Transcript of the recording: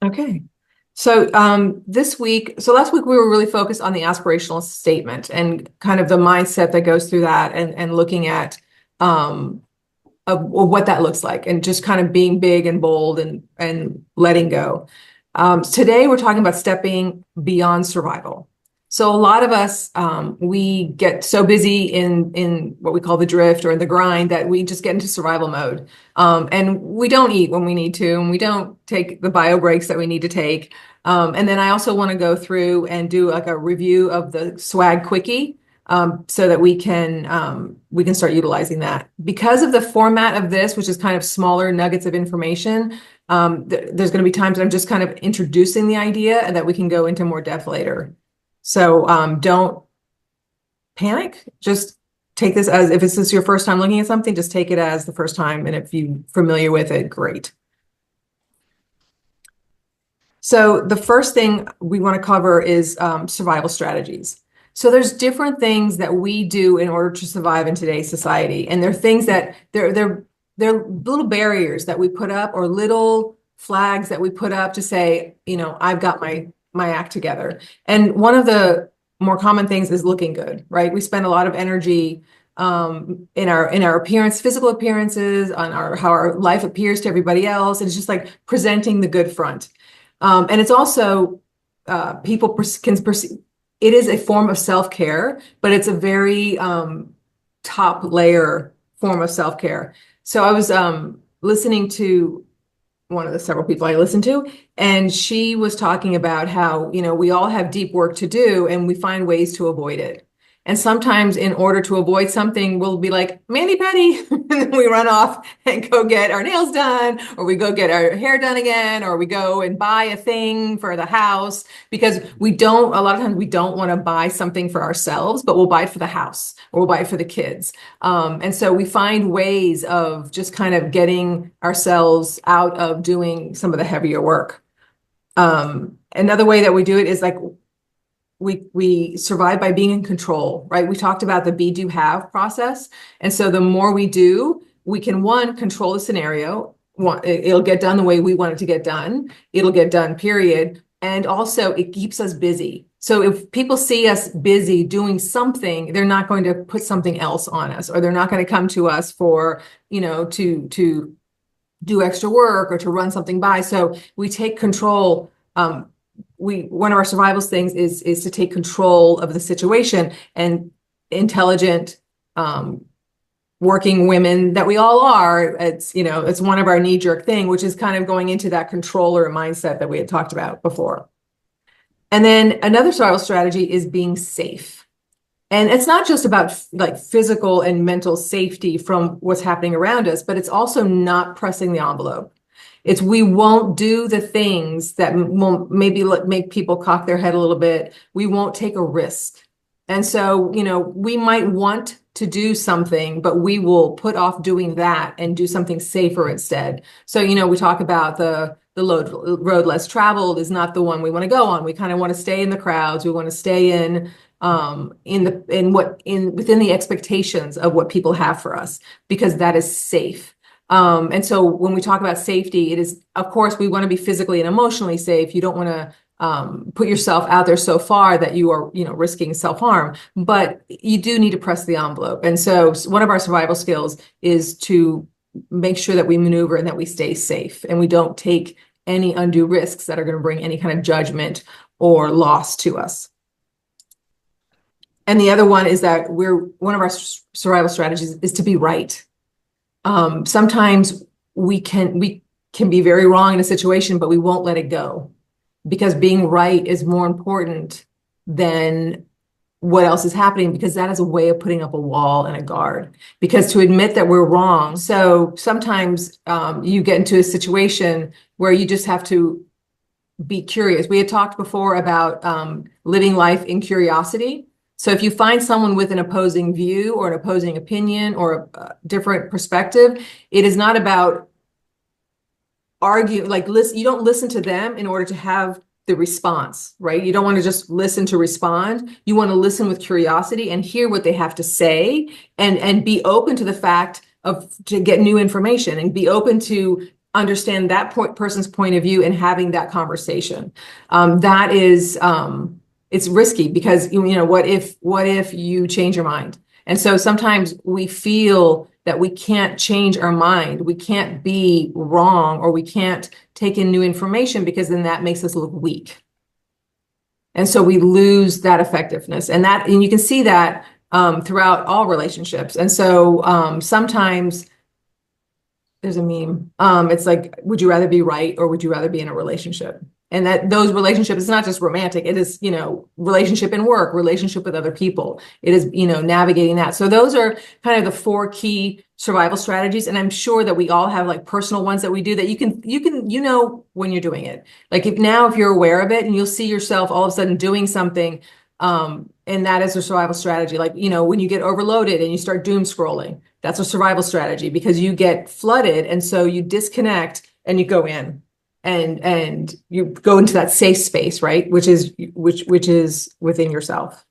Okay. So this week, so last week we were really focused on the aspirational statement and kind of the mindset that goes through that and looking at um, of what that looks like and just kind of being big and bold and letting go. Today we're talking about stepping beyond survival. So a lot of us, we get so busy in what we call the drift or in the grind that we just get into survival mode. And we don't eat when we need to, and we don't take the bio breaks that we need to take. And then I also want to go through and do like a review of the swag quickie, so that we can start utilizing that. Because of the format of this, which is kind of smaller nuggets of information, there's going to be times that I'm just kind of introducing the idea and that we can go into more depth later. So don't panic. Just take this as, if this is your first time looking at something, just take it as the first time. And if you're familiar with it, great. So the first thing we want to cover is survival strategies. So there's different things that we do in order to survive in today's society. And they're things that they're little barriers that we put up or little flags that we put up to say, I've got my act together. And one of the more common things is looking good, right? We spend a lot of energy in our appearance, physical appearances, on how our life appears to everybody else. And it's just like presenting the good front. And it's also people can perceive it is a form of self-care, but it's a very top layer form of self-care. So I was listening to one of the several people I listen to, and she was talking about how, we all have deep work to do and we find ways to avoid it. And sometimes in order to avoid something, we'll be like, mani-pedi, and then we run off and go get our nails done, or we go get our hair done again, or we go and buy a thing for the house, because a lot of times we don't want to buy something for ourselves, but we'll buy it for the house or we'll buy it for the kids. And so we find ways of just kind of getting ourselves out of doing some of the heavier work. Another way that we do it is like, we survive by being in control, right? We talked about the be, do, have process. And so the more we do, we can, one, control the scenario. It'll get done the way we want it to get done. It'll get done, period. And also it keeps us busy. So if people see us busy doing something, they're not going to put something else on us, or they're not going to come to us for, to do extra work or to run something by. So we take control. One of our survival things is to take control of the situation, and intelligent working women that we all are, it's one of our knee-jerk thing, which is kind of going into that controller mindset that we had talked about before. And then another survival strategy is being safe. And it's not just about like physical and mental safety from what's happening around us, but it's also not pressing the envelope. We won't do the things that will maybe make people cock their head a little bit. We won't take a risk. And so, we might want to do something, but we will put off doing that and do something safer instead. So, we talk about the road less traveled is not the one we want to go on. We kind of want to stay in the crowds. We want to stay within the expectations of what people have for us, because that is safe. And so when we talk about safety, it is, of course, we want to be physically and emotionally safe. You don't want to put yourself out there so far that you are, risking self-harm, but you do need to press the envelope. And so one of our survival skills is to make sure that we maneuver and that we stay safe and we don't take any undue risks that are going to bring any kind of judgment or loss to us. And the other one is that one of our survival strategies is to be right. Sometimes we can be very wrong in a situation, but we won't let it go, because being right is more important than what else is happening, because that is a way of putting up a wall and a guard, because to admit that we're wrong. So sometimes you get into a situation where you just have to be curious. We had talked before about living life in curiosity. So if you find someone with an opposing view or an opposing opinion or a different perspective, it is not about arguing, you don't listen to them in order to have the response, right? You don't want to just listen to respond. You want to listen with curiosity and hear what they have to say, and be open to the fact to get new information, and be open to understand that person's point of view and having that conversation. That is, it's risky because, what if you change your mind? And so sometimes we feel that we can't change our mind. We can't be wrong, or we can't take in new information, because then that makes us look weak. And so we lose that effectiveness, and you can see that throughout all relationships. And so sometimes there's a meme. It's like, would you rather be right, or would you rather be in a relationship? And that those relationships, it's not just romantic. It is, relationship in work, relationship with other people. It is, navigating that. So those are kind of the 4 key survival strategies. And I'm sure that we all have like personal ones that we do that you can, when you're doing it. Like if you're aware of it, and you'll see yourself all of a sudden doing something, and that is a survival strategy. Like, when you get overloaded and you start doom scrolling, that's a survival strategy, because you get flooded. And so you disconnect and you go in. And you go into that safe space, right? Which is within yourself.